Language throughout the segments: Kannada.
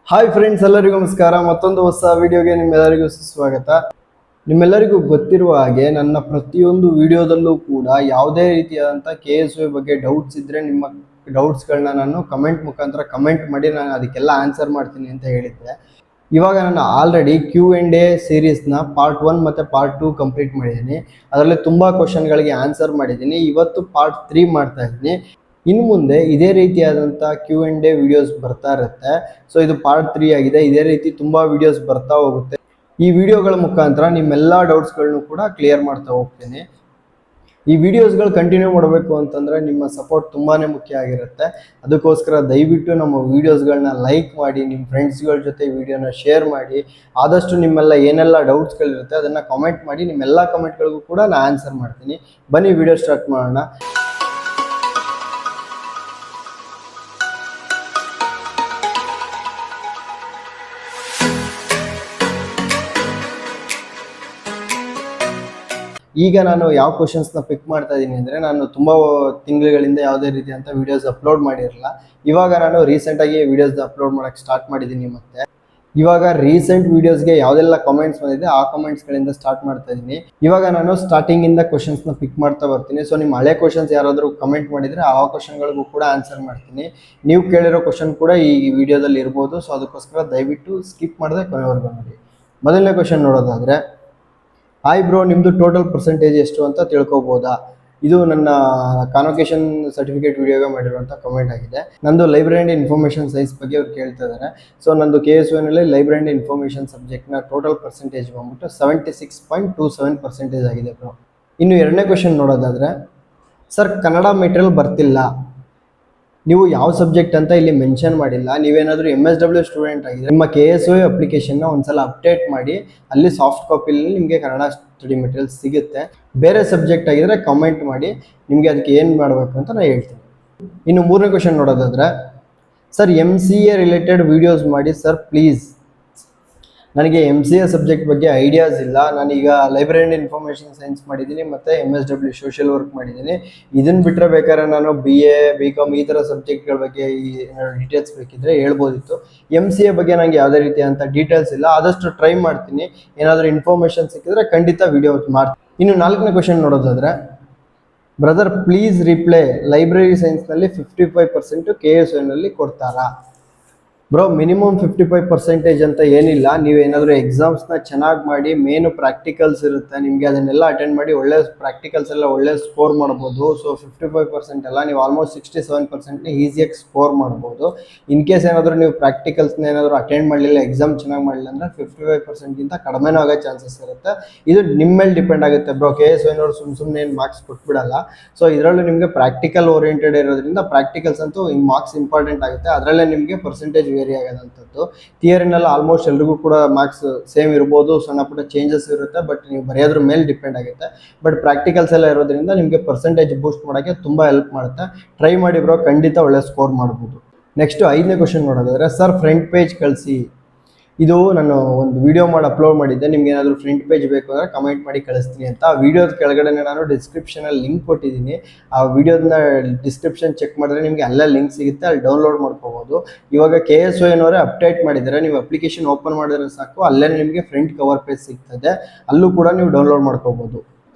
ಹಾಯ್ ಫ್ರೆಂಡ್ಸ್, ಎಲ್ಲರಿಗೂ ನಮಸ್ಕಾರ. ಮತ್ತೊಂದು ಹೊಸ ವಿಡಿಯೋಗೆ ನಿಮ್ಮೆಲ್ಲರಿಗೂ ಸುಸ್ವಾಗತ. ನಿಮ್ಮೆಲ್ಲರಿಗೂ ಗೊತ್ತಿರುವ ಹಾಗೆ ನನ್ನ ಪ್ರತಿಯೊಂದು ವಿಡಿಯೋದಲ್ಲೂ ಕೂಡ ಯಾವುದೇ ರೀತಿಯಾದಂಥ KSY ಬಗ್ಗೆ ಡೌಟ್ಸ್ ಇದ್ದರೆ ನಿಮ್ಮ ಡೌಟ್ಸ್ಗಳನ್ನ ನಾನು ಕಮೆಂಟ್ ಮುಖಾಂತರ ಕಮೆಂಟ್ ಮಾಡಿ ನಾನು ಅದಕ್ಕೆಲ್ಲ ಆನ್ಸರ್ ಮಾಡ್ತೀನಿ ಅಂತ ಹೇಳಿದ್ದೆ. ಇವಾಗ ನಾನು ಆಲ್ರೆಡಿ Q&A ಸೀರೀಸ್ನ ಪಾರ್ಟ್ 1 ಮತ್ತು ಪಾರ್ಟ್ 2 ಕಂಪ್ಲೀಟ್ ಮಾಡಿದ್ದೀನಿ. ಅದರಲ್ಲಿ ತುಂಬ ಕ್ವಶನ್ಗಳಿಗೆ ಆನ್ಸರ್ ಮಾಡಿದ್ದೀನಿ. ಇವತ್ತು ಪಾರ್ಟ್ 3 ಮಾಡ್ತಾ ಇದ್ದೀನಿ. ಇನ್ನು ಮುಂದೆ ಇದೇ ರೀತಿಯಾದಂಥ Q&A ವಿಡಿಯೋಸ್ ಬರ್ತಾ ಇರುತ್ತೆ. ಸೊ ಇದು ಪಾರ್ಟ್ 3 ಆಗಿದೆ. ಇದೇ ರೀತಿ ತುಂಬ ವಿಡಿಯೋಸ್ ಬರ್ತಾ ಹೋಗುತ್ತೆ. ಈ ವಿಡಿಯೋಗಳ ಮುಖಾಂತರ ನಿಮ್ಮೆಲ್ಲ ಡೌಟ್ಸ್ಗಳನ್ನು ಕೂಡ ಕ್ಲಿಯರ್ ಮಾಡ್ತಾ ಹೋಗ್ತೀನಿ. ಈ ವಿಡಿಯೋಸ್ಗಳು ಕಂಟಿನ್ಯೂ ಮಾಡಬೇಕು ಅಂತಂದರೆ ನಿಮ್ಮ ಸಪೋರ್ಟ್ ತುಂಬಾ ಮುಖ್ಯ ಆಗಿರುತ್ತೆ. ಅದಕ್ಕೋಸ್ಕರ ದಯವಿಟ್ಟು ನಮ್ಮ ವಿಡಿಯೋಸ್ಗಳನ್ನ ಲೈಕ್ ಮಾಡಿ, ನಿಮ್ಮ ಫ್ರೆಂಡ್ಸ್ಗಳ ಜೊತೆ ವಿಡಿಯೋನ ಶೇರ್ ಮಾಡಿ. ಆದಷ್ಟು ನಿಮ್ಮೆಲ್ಲ ಏನೆಲ್ಲ ಡೌಟ್ಸ್ಗಳಿರುತ್ತೆ ಅದನ್ನು ಕಮೆಂಟ್ ಮಾಡಿ. ನಿಮ್ಮೆಲ್ಲ ಕಮೆಂಟ್ಗಳಿಗೂ ಕೂಡ ನಾನು ಆನ್ಸರ್ ಮಾಡ್ತೀನಿ. ಬನ್ನಿ ವಿಡಿಯೋ ಸ್ಟಾರ್ಟ್ ಮಾಡೋಣ. ಈಗ ನಾನು ಯಾವ ಕ್ವಶನ್ಸ್ನ ಪಿಕ್ ಮಾಡ್ತಾ ಇದ್ದೀನಿ ಅಂದರೆ, ನಾನು ತುಂಬ ತಿಂಗಳುಗಳಿಂದ ಯಾವುದೇ ರೀತಿಯಂಥ ವೀಡಿಯೋಸ್ ಅಪ್ಲೋಡ್ ಮಾಡಿರಲಿಲ್ಲ. ಇವಾಗ ನಾನು ರೀಸೆಂಟಾಗಿ ವೀಡಿಯೋಸ್ನ ಅಪ್ಲೋಡ್ ಮಾಡೋಕ್ಕೆ ಸ್ಟಾರ್ಟ್ ಮಾಡಿದ್ದೀನಿ. ಮತ್ತು ಇವಾಗ ರೀಸೆಂಟ್ ವೀಡಿಯೋಸ್ಗೆ ಯಾವುದೆಲ್ಲ ಕಮೆಂಟ್ಸ್ ಬಂದಿದೆ ಆ ಕಮೆಂಟ್ಸ್ಗಳಿಂದ ಸ್ಟಾರ್ಟ್ ಮಾಡ್ತಾ ಇದ್ದೀನಿ. ಇವಾಗ ನಾನು ಸ್ಟಾರ್ಟಿಂಗಿಂದ ಕ್ವಶನ್ಸ್ನ ಪಿಕ್ ಮಾಡ್ತಾ ಬರ್ತೀನಿ. ಸೊ ನಿಮ್ಮ ಹಳೆ ಕ್ವಶನ್ಸ್ ಯಾರಾದರೂ ಕಮೆಂಟ್ ಮಾಡಿದರೆ ಆ ಕ್ವಶನ್ಗಳಿಗೂ ಕೂಡ ಆನ್ಸರ್ ಮಾಡ್ತೀನಿ. ನೀವು ಕೇಳಿರೋ ಕ್ವಶನ್ ಕೂಡ ಈ ವಿಡಿಯೋದಲ್ಲಿ ಇರ್ಬೋದು. ಸೊ ಅದಕ್ಕೋಸ್ಕರ ದಯವಿಟ್ಟು ಸ್ಕಿಪ್ ಮಾಡದೆ ಕೊನೆವರೆಗೂ ನೋಡಿ. ಮೊದಲನೇ ಕ್ವಶನ್ ನೋಡೋದಾದರೆ, ಹಾಯ್ ಬ್ರೋ, ನಿಮ್ಮದು ಟೋಟಲ್ ಪರ್ಸೆಂಟೇಜ್ ಎಷ್ಟು ಅಂತ ತಿಳ್ಕೊಬೋದಾ? ಇದು ನನ್ನ ಕಾನ್ವೊಕೇಶನ್ ಸರ್ಟಿಫಿಕೇಟ್ ವಿಡಿಯೋಗೆ ಮಾಡಿರುವಂಥ ಕಮೆಂಟ್ ಆಗಿದೆ. ನಂದು ಲೈಬ್ರರಿ ಆ್ಯಂಡ್ ಇನ್ಫಾರ್ಮೇಷನ್ ಸೈನ್ಸ್ ಬಗ್ಗೆ ಅವ್ರು ಕೇಳ್ತಾ ಇದ್ದಾರೆ. ಸೊ ನಂದು KSYನಲ್ಲಿ ಲೈಬ್ರರಿ ಆ್ಯಂಡ್ ಇನ್ಫಾರ್ಮೇಷನ್ ಸಬ್ಜೆಕ್ಟ್ನ ಟೋಟಲ್ ಪರ್ಸೆಂಟೇಜ್ ಬಂದ್ಬಿಟ್ಟು 76.27% ಆಗಿದೆ ಬ್ರೋ. ಇನ್ನು ಎರಡನೇ ಕ್ವಶನ್ ನೋಡೋದಾದರೆ, ಸರ್ ಕನ್ನಡ ಮೆಟೀರಿಯಲ್ ಬರ್ತಿಲ್ಲ, ನೀವು ಯಾವ ಸಬ್ಜೆಕ್ಟ್ ಅಂತ ಇಲ್ಲಿ ಮೆನ್ಷನ್ ಮಾಡಿಲ್ಲ. ನೀವೇನಾದರೂ MSW ಸ್ಟೂಡೆಂಟ್ ಆಗಿದ್ರೆ ನಿಮ್ಮ KSY ಅಪ್ಲಿಕೇಶನ್ನ ಒಂದ್ಸಲ ಅಪ್ಡೇಟ್ ಮಾಡಿ. ಅಲ್ಲಿ ಸಾಫ್ಟ್ ಕಾಪಿಲಿ ನಿಮಗೆ ಕನ್ನಡ ಸ್ಟಡಿ ಮೆಟೀರಿಯಲ್ಸ್ ಸಿಗುತ್ತೆ. ಬೇರೆ ಸಬ್ಜೆಕ್ಟ್ ಆಗಿದ್ರೆ ಕಮೆಂಟ್ ಮಾಡಿ, ನಿಮಗೆ ಅದಕ್ಕೆ ಏನು ಮಾಡಬೇಕು ಅಂತ ನಾನು ಹೇಳ್ತೀನಿ. ಇನ್ನು ಮೂರನೇ ಕ್ವಶನ್ ನೋಡೋದಾದರೆ, ಸರ್ MCA ರಿಲೇಟೆಡ್ ವೀಡಿಯೋಸ್ ಮಾಡಿ ಸರ್ ಪ್ಲೀಸ್. ನನಗೆ MCA ಸಬ್ಜೆಕ್ಟ್ ಬಗ್ಗೆ ಐಡಿಯಾಸ್ ಇಲ್ಲ. ನಾನೀಗ ಲೈಬ್ರರಿ ಆ್ಯಂಡ್ ಇನ್ಫಾರ್ಮೇಷನ್ ಸೈನ್ಸ್ ಮಾಡಿದ್ದೀನಿ ಮತ್ತು MSW ಸೋಷಿಯಲ್ ವರ್ಕ್ ಮಾಡಿದ್ದೀನಿ. ಇದನ್ನು ಬಿಟ್ಟರೆ ಬೇಕಾದ್ರೆ ನಾನು BA BCom ಈ ಥರ ಸಬ್ಜೆಕ್ಟ್ಗಳ ಬಗ್ಗೆ ಡೀಟೇಲ್ಸ್ ಬೇಕಿದ್ದರೆ ಹೇಳ್ಬೋದಿತ್ತು. MCA ಬಗ್ಗೆ ನನಗೆ ಯಾವುದೇ ರೀತಿಯಾದಂಥ ಡೀಟೇಲ್ಸ್ ಇಲ್ಲ. ಆದಷ್ಟು ಟ್ರೈ ಮಾಡ್ತೀನಿ. ಏನಾದರೂ ಇನ್ಫಾರ್ಮೇಷನ್ ಸಿಕ್ಕಿದ್ರೆ ಖಂಡಿತ ವಿಡಿಯೋ ಮಾಡ್ತೀನಿ. ಇನ್ನು ನಾಲ್ಕನೇ ಕ್ವಶನ್ ನೋಡೋದಾದರೆ, ಬ್ರದರ್ ಪ್ಲೀಸ್ ರಿಪ್ಲೈ, ಲೈಬ್ರರಿ ಸೈನ್ಸ್ನಲ್ಲಿ 55% KSYನಲ್ಲಿ ಕೊಡ್ತಾರಾ? ಬ್ರೋ, ಮಿನಿಮಮ್ 55% ಅಂತ ಏನಿಲ್ಲ. ನೀವೇನಾದರೂ ಎಕ್ಸಾಮ್ಸ್ನ ಚೆನ್ನಾಗಿ ಮಾಡಿ, ಮೇನು ಪ್ರಾಕ್ಟಿಕಲ್ಸ್ ಇರುತ್ತೆ ನಿಮಗೆ, ಅದನ್ನೆಲ್ಲ ಅಟೆಂಡ್ ಮಾಡಿ ಒಳ್ಳೆ ಪ್ರಾಕ್ಟಿಕಲ್ಸ್ ಎಲ್ಲ ಒಳ್ಳೆ ಸ್ಕೋರ್ ಮಾಡ್ಬೋದು. ಸೊ 55% ಅಲ್ಲ, ನೀವು ಆಲ್ಮೋಸ್ಟ್ 67%ನೇ ಈಸಿಯಾಗಿ ಸ್ಕೋರ್ ಮಾಡ್ಬೋದು. ಇನ್ ಕೇಸ್ ಏನಾದರೂ ನೀವು ಪ್ರಾಕ್ಟಿಕಲ್ಸ್ನ ಏನಾದರೂ ಅಟೆಂಡ್ ಮಾಡಲಿಲ್ಲ, ಎಕ್ಸಾಮ್ ಚೆನ್ನಾಗಿ ಮಾಡಲಿಲ್ಲ ಅಂದರೆ 55%ಗಿಂತ ಕಡಿಮೆನೂ ಆಗೋ ಚಾನ್ಸಸ್ ಇರುತ್ತೆ. ಇದು ನಿಮ್ಮ ಮೇಲೆ ಡಿಪೆಂಡ್ ಆಗುತ್ತೆ ಬ್ರೋ. KSYನವರು ಸುಮ್ಮನೆ ಏನು ಮಾರ್ಕ್ಸ್ ಕೊಟ್ಬಿಡಲ್ಲ. ಸೊ ಇದರಲ್ಲೂ ನಿಮಗೆ ಪ್ರಾಕ್ಟಿಕಲ್ ಓರಿಯೆಂಟೆಡ್ ಇರೋದ್ರಿಂದ ಪ್ರಾಕ್ಟಿಕಲ್ಸ್ ಅಂತೂ ಮಾರ್ಕ್ಸ್ ಇಂಪಾರ್ಟೆಂಟ್ ಆಗುತ್ತೆ. ಅದರಲ್ಲೇ ನಿಮಗೆ ಪರ್ಸೆಂಟೇಜ್ ವೇರಿ ಆಗೋದಂಥದ್ದು. ಥಿಯರಿನಲ್ಲಿ ಆಲ್ಮೋಸ್ಟ್ ಎಲ್ರಿಗೂ ಕೂಡ ಮಾರ್ಕ್ಸ್ ಸೇಮ್ ಇರ್ಬೋದು, ಸಣ್ಣ ಪುಟ್ಟ ಚೇಂಜಸ್ ಇರುತ್ತೆ. ಬಟ್ ನೀವು ಬರೆಯೋದ್ರ ಮೇಲೆ ಡಿಪೆಂಡ್ ಆಗುತ್ತೆ. ಬಟ್ ಪ್ರಾಕ್ಟಿಕಲ್ಸ್ ಎಲ್ಲ ಇರೋದ್ರಿಂದ ನಿಮಗೆ ಪರ್ಸೆಂಟೇಜ್ ಬೂಸ್ಟ್ ಮಾಡೋಕ್ಕೆ ತುಂಬ ಹೆಲ್ಪ್ ಮಾಡುತ್ತೆ. ಟ್ರೈ ಮಾಡಿ ಬ್ರೋ, ಖಂಡಿತ ಒಳ್ಳೆ ಸ್ಕೋರ್ ಮಾಡ್ಬೋದು. ನೆಕ್ಸ್ಟ್ 5ನೇ ಕ್ವಶನ್ ನೋಡೋದಾದರೆ, ಸರ್ ಫ್ರಂಟ್ ಪೇಜ್ ಕಳಿಸಿ. ಇದು ನಾನು ಒಂದು ವಿಡಿಯೋ ಮಾಡಿ ಅಪ್ಲೋಡ್ ಮಾಡಿದ್ದೆ. ನಿಮ್ಗೆ ಏನಾದರೂ ಫ್ರಂಟ್ ಪೇಜ್ ಬೇಕು ಅಂದರೆ ಕಮೆಂಟ್ ಮಾಡಿ ಕಳಿಸ್ತೀನಿ ಅಂತ. ಆ ವಿಡಿಯೋದ ಕೆಳಗಡೆ ನಾನು ಡಿಸ್ಕ್ರಿಪ್ಷನಲ್ಲಿ ಲಿಂಕ್ ಕೊಟ್ಟಿದ್ದೀನಿ. ಆ ವಿಡಿಯೋದನ್ನ ಡಿಸ್ಕ್ರಿಪ್ಷನ್ ಚೆಕ್ ಮಾಡಿದ್ರೆ ನಿಮಗೆ ಅಲ್ಲೇ ಲಿಂಕ್ ಸಿಗುತ್ತೆ, ಅಲ್ಲಿ ಡೌನ್ಲೋಡ್ ಮಾಡ್ಕೋಬೋದು. ಇವಾಗ KSYನವರೇ ಅಪ್ಡೇಟ್ ಮಾಡಿದ್ದಾರೆ. ನೀವು ಅಪ್ಲಿಕೇಶನ್ ಓಪನ್ ಮಾಡಿದ್ರೆ ಸಾಕು, ಅಲ್ಲೇ ನಿಮಗೆ ಫ್ರಂಟ್ ಕವರ್ ಪೇಜ್ ಸಿಗ್ತದೆ. ಅಲ್ಲೂ ಕೂಡ ನೀವು ಡೌನ್ಲೋಡ್ ಮಾಡ್ಕೋಬೋದು.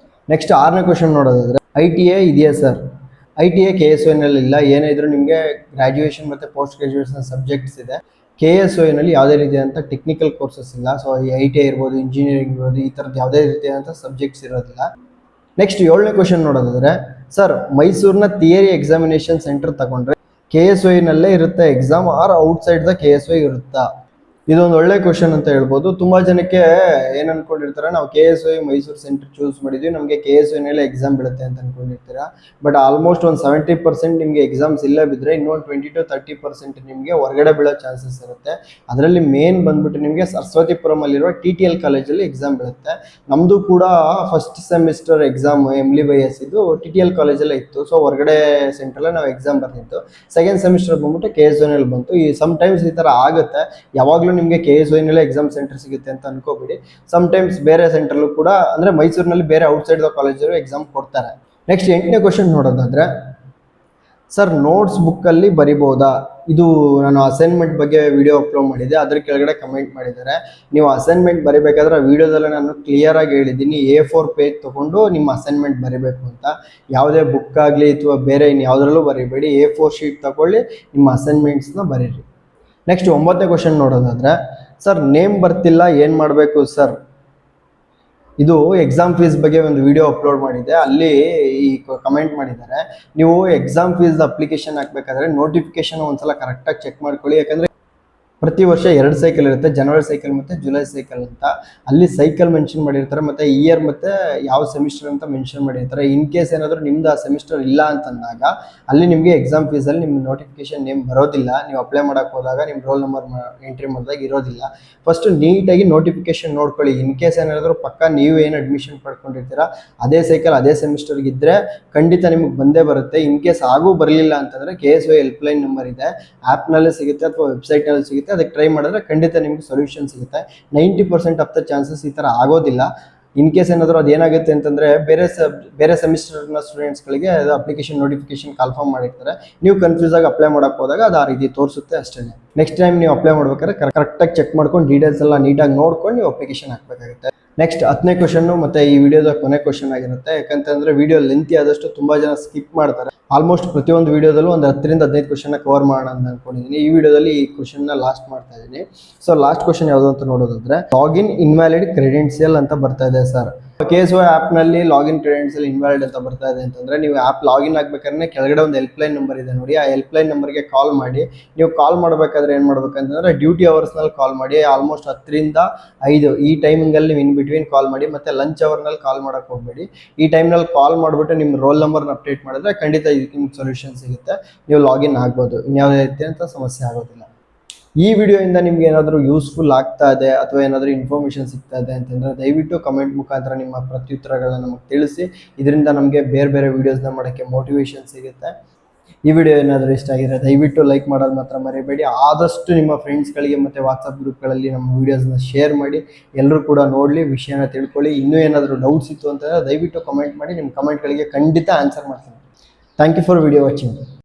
ನೆಕ್ಸ್ಟ್ 6ನೇ ಕ್ವಶನ್ ನೋಡೋದಾದರೆ, ITA ಇದೆಯಾ ಸರ್? ITA KSYನಲ್ಲಿ ಇಲ್ಲ. ಏನೇ ಇದ್ರೂ ನಿಮಗೆ ಗ್ರ್ಯಾಜುಯೇಷನ್ ಮತ್ತು ಪೋಸ್ಟ್ ಗ್ರ್ಯಾಜುಯೇಷನ್ ಸಬ್ಜೆಕ್ಟ್ಸ್ ಇದೆ. KSYನಲ್ಲಿ ಯಾವುದೇ ರೀತಿಯಾದಂಥ ಟೆಕ್ನಿಕಲ್ ಕೋರ್ಸಸ್ ಇಲ್ಲ. ಸೊ ಈ ITA ಇರ್ಬೋದು, ಇಂಜಿನಿಯರಿಂಗ್ ಇರ್ಬೋದು, ಈ ಥರದ್ದು ಯಾವುದೇ ರೀತಿಯಾದಂಥ ಸಬ್ಜೆಕ್ಟ್ಸ್ ಇರೋದಿಲ್ಲ. ನೆಕ್ಸ್ಟ್ 7ನೇ ಕ್ವಶನ್ ನೋಡೋದಾದರೆ, ಸರ್ ಮೈಸೂರಿನ ಥಿಯರಿ ಎಕ್ಸಾಮಿನೇಷನ್ ಸೆಂಟರ್ ತಗೊಂಡ್ರೆ KSYನಲ್ಲೇ ಇರುತ್ತೆ exam, or outside the KSY ಇರುತ್ತಾ? ಇದೊಂದು ಒಳ್ಳೆ ಕ್ವಶನ್ ಅಂತ ಹೇಳ್ಬೋದು. ತುಂಬ ಜನಕ್ಕೆ ಏನು ಅನ್ಕೊಂಡಿರ್ತಾರೆ, ನಾವು KSY ಮೈಸೂರು ಸೆಂಟರ್ ಚೂಸ್ ಮಾಡಿದ್ವಿ, ನಮಗೆ KSYನಲ್ಲೇ ಎಕ್ಸಾಮ್ ಬೀಳುತ್ತೆ ಅಂತ ಅನ್ಕೊಂಡಿರ್ತೀರಾ. ಬಟ್ ಆಲ್ಮೋಸ್ಟ್ ಒಂದು 70% ನಿಮಗೆ ಎಕ್ಸಾಮ್ಸ್ ಇಲ್ಲೇ ಬಿದ್ದರೆ ಇನ್ನೊಂದು 20 to 30% ನಿಮಗೆ ಹೊರಗಡೆ ಬೀಳೋ ಚಾನ್ಸಸ್ ಇರುತ್ತೆ. ಅದರಲ್ಲಿ ಮೇನ್ ಬಂದ್ಬಿಟ್ಟು ನಿಮಗೆ ಸರಸ್ವತಿಪುರಮಲ್ಲಿರುವ TTL ಕಾಲೇಜಲ್ಲಿ ಎಕ್ಸಾಮ್ ಬೀಳುತ್ತೆ. ನಮ್ಮದು ಕೂಡ ಫಸ್ಟ್ ಸೆಮಿಸ್ಟರ್ ಎಕ್ಸಾಮ್ MLBS ಇದು TTL ಕಾಲೇಜಲ್ಲೇ ಇತ್ತು. ಸೊ ಹೊರಗಡೆ ಸೆಂಟ್ರಲ್ಲೇ ನಾವು ಎಕ್ಸಾಮ್ ಬರ್ತಿತ್ತು. ಸೆಕೆಂಡ್ ಸೆಮಿಸ್ಟರ್ ಬಂದ್ಬಿಟ್ಟು KSYನಲ್ಲಿ ಬಂತು. ಈ ಸಮ್ಟೈಮ್ಸ್ ಈ ಥರ ಆಗುತ್ತೆ. ಯಾವಾಗಲೂ ನಿಮಗೆ KSYನಲ್ಲೇ ಎಕ್ಸಾಮ್ ಸೆಂಟರ್ ಸಿಗುತ್ತೆ ಅಂತ ಅನ್ಕೋಬೇಡಿ. ಸಮ್ಟೈಮ್ಸ್ ಬೇರೆ ಸೆಂಟ್ರಲ್ಲೂ ಕೂಡ, ಅಂದರೆ ಮೈಸೂರಿನಲ್ಲಿ ಬೇರೆ ಔಟ್ಸೈಡ್ ದ ಕಾಲೇಜಲ್ಲೂ ಎಕ್ಸಾಮ್ ಕೊಡ್ತಾರೆ. ನೆಕ್ಸ್ಟ್ 8ನೇ ಕ್ವಶನ್ ನೋಡೋದಾದರೆ, ಸರ್ ನೋಟ್ಸ್ ಬುಕ್ಕಲ್ಲಿ ಬರಿಬೋದಾ? ಇದು ನಾನು ಅಸೈನ್ಮೆಂಟ್ ಬಗ್ಗೆ ವಿಡಿಯೋ ಅಪ್ಲೋಡ್ ಮಾಡಿದ್ದೆ, ಅದ್ರ ಕೆಳಗಡೆ ಕಮೆಂಟ್ ಮಾಡಿದ್ದಾರೆ. ನೀವು ಅಸೈನ್ಮೆಂಟ್ ಬರಿಬೇಕಾದ್ರೆ ವಿಡಿಯೋದಲ್ಲೇ ನಾನು ಕ್ಲಿಯರಾಗಿ ಹೇಳಿದ್ದೀನಿ, A4 ಪೇಜ್ ತೊಗೊಂಡು ನಿಮ್ಮ ಅಸೈನ್ಮೆಂಟ್ ಬರಿಬೇಕು ಅಂತ. ಯಾವುದೇ ಬುಕ್ ಆಗಲಿ ಅಥವಾ ಬೇರೆ ಇನ್ನು ಯಾವುದರಲ್ಲೂ ಬರಿಬೇಡಿ, A4 ಶೀಟ್ ತಗೊಳ್ಳಿ, ನಿಮ್ಮ ಅಸೈನ್ಮೆಂಟ್ಸ್ನ ಬರೀರಿ. ನೆಕ್ಸ್ಟ್ 9ನೇ ಕ್ವಶನ್ ನೋಡೋದಾದರೆ, ಸರ್ ನೇಮ್ ಬರ್ತಿಲ್ಲ ಏನು ಮಾಡಬೇಕು ಸರ್? ಇದು ಎಕ್ಸಾಮ್ ಫೀಸ್ ಬಗ್ಗೆ ಒಂದು ವಿಡಿಯೋ ಅಪ್ಲೋಡ್ ಮಾಡಿದ್ದೆ, ಅಲ್ಲಿ ಈ ಕಮೆಂಟ್ ಮಾಡಿದ್ದಾರೆ. ನೀವು ಎಕ್ಸಾಮ್ ಫೀಸ್ ಅಪ್ಲಿಕೇಶನ್ ಹಾಕಬೇಕಾದ್ರೆ ನೋಟಿಫಿಕೇಶನ್ ಒಂದ್ಸಲ ಕರೆಕ್ಟಾಗಿ ಚೆಕ್ ಮಾಡ್ಕೊಳ್ಳಿ. ಯಾಕಂದರೆ ಪ್ರತಿ ವರ್ಷ 2 ಸೈಕಲ್ ಇರುತ್ತೆ, ಜನವರಿ ಸೈಕಲ್ ಮತ್ತು ಜುಲೈ ಸೈಕಲ್ ಅಂತ. ಅಲ್ಲಿ ಸೈಕಲ್ ಮೆನ್ಷನ್ ಮಾಡಿರ್ತಾರೆ ಮತ್ತು ಇಯರ್ ಮತ್ತು ಯಾವ ಸೆಮಿಸ್ಟರ್ ಅಂತ ಮೆನ್ಷನ್ ಮಾಡಿರ್ತಾರೆ. ಇನ್ ಕೇಸ್ ಏನಾದರೂ ನಿಮ್ದು ಆ ಸೆಮಿಸ್ಟರ್ ಇಲ್ಲ ಅಂತಂದಾಗ ಅಲ್ಲಿ ನಿಮಗೆ ಎಕ್ಸಾಮ್ ಫೀಸಲ್ಲಿ ನಿಮ್ಮ ನೋಟಿಫಿಕೇಶನ್ ನೇಮ್ ಬರೋದಿಲ್ಲ. ನೀವು ಅಪ್ಲೈ ಮಾಡೋಕ್ಕೆ ಹೋದಾಗ ನಿಮ್ಮ ರೋಲ್ ನಂಬರ್ ಎಂಟ್ರಿ ಮಾಡಿದಾಗ ಇರೋದಿಲ್ಲ. ಫಸ್ಟು ನೀಟಾಗಿ ನೋಟಿಫಿಕೇಶನ್ ನೋಡ್ಕೊಳ್ಳಿ. ಇನ್ ಕೇಸ್ ಏನಾದರೂ ಪಕ್ಕ ನೀವು ಏನು ಅಡ್ಮಿಷನ್ ಪಡ್ಕೊಂಡಿರ್ತೀರಾ ಅದೇ ಸೈಕಲ್ ಅದೇ ಸೆಮಿಸ್ಟರ್ಗಿದ್ದರೆ ಖಂಡಿತ ನಿಮಗೆ ಬಂದೇ ಬರುತ್ತೆ. ಇನ್ ಕೇಸ್ ಆಗೂ ಬರಲಿಲ್ಲ ಅಂತಂದರೆ KSY ಹೆಲ್ಪ್ಲೈನ್ ನಂಬರ್ ಇದೆ, ಆ್ಯಪ್ನಲ್ಲೇ ಸಿಗುತ್ತೆ ಅಥವಾ ವೆಬ್ಸೈಟ್ನಲ್ಲಿ ಸಿಗುತ್ತೆ, ಅದಕ್ಕೆ ಟ್ರೈ ಮಾಡಿದ್ರೆ ಖಂಡಿತ ನಿಮಗೆ ಸೊಲ್ಯೂಷನ್ ಸಿಗುತ್ತೆ. 90% ಆಫ್ ದ ಚಾನ್ಸಸ್ ಈ ಥರ ಆಗೋದಿಲ್ಲ. ಇನ್ ಕೇಸ್ ಏನಾದರೂ ಅದೇನಾಗುತ್ತೆ ಅಂತಂದರೆ ಬೇರೆ ಸೆಮಿಸ್ಟರ್ನ ಸ್ಟೂಡೆಂಟ್ಸ್ಗಳಿಗೆ ಅದು ಅಪ್ಲಿಕೇಶನ್ ನೋಟಿಫಿಕೇಶನ್ ಕನ್ಫರ್ಮ್ ಮಾಡಿರ್ತಾರೆ, ನೀವು ಕನ್ಫ್ಯೂಸ್ ಆಗಿ ಅಪ್ಲೈ ಮಾಡೋಕ್ಕೆ ಹೋದಾಗ ಅದು ಆ ರೀತಿ ತೋರಿಸುತ್ತೆ ಅಷ್ಟೇ. ನೆಕ್ಸ್ಟ್ ಟೈಮ್ ನೀವು ಅಪ್ಲೈ ಮಾಡ್ಬೇಕಾದ್ರೆ ಕರೆಕ್ಟಾಗಿ ಚೆಕ್ ಮಾಡ್ಕೊಂಡು ಡೀಟೇಲ್ಸ್ ಎಲ್ಲ ನೀಟಾಗಿ ನೋಡ್ಕೊಂಡು ನೀವು ಅಪ್ಲಿಕೇಶನ್ ಹಾಕಬೇಕಾಗುತ್ತೆ. ನೆಕ್ಸ್ಟ್ 10ನೇ ಕ್ವಶನ್ನು ಮತ್ತು ಈ ವಿಡಿಯೋದ ಕೊನೆ ಕ್ವಶನ್ ಆಗಿರುತ್ತೆ. ಯಾಕಂತಂದರೆ ವಿಡಿಯೋ ಲೆಂತಿ ಆದಷ್ಟು ತುಂಬ ಜನ ಸ್ಕಿಪ್ ಮಾಡ್ತಾರೆ. ಆಲ್ಮೋಸ್ಟ್ ಪ್ರತಿಯೊಂದು ವಿಡಿಯೋದಲ್ಲೂ ಒಂದು 10ರಿಂದ 15 ಕ್ವಶನ್ನ ಕವರ್ ಮಾಡೋಣ ಅಂತ ಅಂದ್ಕೊಂಡಿದ್ದೀನಿ. ಈ ವಿಡಿಯೋದಲ್ಲಿ ಈ ಕ್ವಶನ್ನ ಲಾಸ್ಟ್ ಮಾಡ್ತಾ ಇದ್ದೀನಿ. ಸೊ ಲಾಸ್ಟ್ ಕ್ವಶನ್ ಯಾವುದು ಅಂತ ನೋಡೋದಾದ್ರೆ, ಲಾಗಿನ್ ಇನ್ವ್ಯಾಲಿಡ್ ಕ್ರೆಡೆನ್ಷಿಯಲ್ ಅಂತ ಬರ್ತಾ ಇದೆ ಸರ್. KSY ಆ್ಯಪ್ನಲ್ಲಿ ಲಾಗಿನ್ ಕ್ರೆಡೆನ್ಷಿಯಲ್ ಇನ್ವ್ಯಾಲಿಡ್ ಅಂತ ಬರ್ತಾ ಇದೆ ಅಂತಂದರೆ, ನೀವು ಆ್ಯಪ್ ಲಾಗಿನ್ ಆಗಬೇಕಾದ್ರೆ ಕೆಳಗಡೆ ಒಂದು ಹೆಲ್ಪ್ಲೈನ್ ನಂಬರ್ ಇದೆ ನೋಡಿ, ಆ ಹೆಲ್ಪ್ಲೈನ್ ನಂಬರ್ಗೆ ಕಾಲ್ ಮಾಡಿ. ನೀವು ಕಾಲ್ ಮಾಡಬೇಕಾದ್ರೆ ಏನು ಮಾಡ್ಬೇಕಂತಂದರೆ ಡ್ಯೂಟಿ ಅವರ್ಸ್ನಲ್ಲಿ ಕಾಲ್ ಮಾಡಿ. ಆಲ್ಮೋಸ್ಟ್ 10ರಿಂದ 5 ಈ ಟೈಮಿಂಗಲ್ಲಿ ನೀವು ಇನ್ ಬಿಟ್ವೀನ್ ಕಾಲ್ ಮಾಡಿ. ಮತ್ತು ಲಂಚ್ ಅವರ್ನಲ್ಲಿ ಕಾಲ್ ಮಾಡೋಕ್ಕೆ ಹೋಗಬೇಡಿ. ಈ ಟೈಮ್ನಲ್ಲಿ ಕಾಲ್ ಮಾಡಿಬಿಟ್ಟು ನಿಮ್ಮ ರೋಲ್ ನಂಬರ್ನ ಅಪ್ಡೇಟ್ ಮಾಡಿದ್ರೆ ಖಂಡಿತ ಇದಕ್ಕೆ ನಿಮ್ಗೆ ಸೊಲ್ಯೂಷನ್ ಸಿಗುತ್ತೆ, ನೀವು ಲಾಗಿನ್ ಆಗ್ಬೋದು, ಇನ್ಯಾವುದೇ ರೀತಿ ಅಂತ ಸಮಸ್ಯೆ ಆಗೋದಿಲ್ಲ. ಈ ವಿಡಿಯೋಯಿಂದ ನಿಮ್ಗೆ ಏನಾದರೂ ಯೂಸ್ಫುಲ್ ಆಗ್ತಾ ಇದೆ ಅಥವಾ ಏನಾದರೂ ಇನ್ಫಾರ್ಮೇಷನ್ ಸಿಗ್ತಾ ಇದೆ ಅಂತಂದರೆ ದಯವಿಟ್ಟು ಕಮೆಂಟ್ ಮುಖಾಂತರ ನಿಮ್ಮ ಪ್ರತ್ಯುತ್ತರಗಳನ್ನ ನಮಗೆ ತಿಳಿಸಿ. ಇದರಿಂದ ನಮಗೆ ಬೇರೆ ಬೇರೆ ವೀಡಿಯೋಸ್ನ ಮಾಡೋಕ್ಕೆ ಮೋಟಿವೇಶನ್ ಸಿಗುತ್ತೆ. ಈ ವಿಡಿಯೋ ಏನಾದರೂ ಇಷ್ಟ ಆಗಿದ್ರೆ ದಯವಿಟ್ಟು ಲೈಕ್ ಮಾಡೋದು ಮಾತ್ರ ಮರಿಬೇಡಿ. ಆದಷ್ಟು ನಿಮ್ಮ ಫ್ರೆಂಡ್ಸ್ಗಳಿಗೆ ಮತ್ತು ವಾಟ್ಸಪ್ ಗ್ರೂಪ್ಗಳಲ್ಲಿ ನಮ್ಮ ವೀಡಿಯೋಸ್ನ ಶೇರ್ ಮಾಡಿ, ಎಲ್ಲರೂ ಕೂಡ ನೋಡಲಿ, ವಿಷಯನ ತಿಳ್ಕೊಳ್ಳಿ. ಇನ್ನೂ ಏನಾದರೂ ಡೌಟ್ಸ್ ಇತ್ತು ಅಂತಂದರೆ ದಯವಿಟ್ಟು ಕಮೆಂಟ್ ಮಾಡಿ, ನಿಮ್ಮ ಕಮೆಂಟ್ಗಳಿಗೆ ಖಂಡಿತ ಆನ್ಸರ್ ಮಾಡ್ತೀನಿ. Thank you for video watching.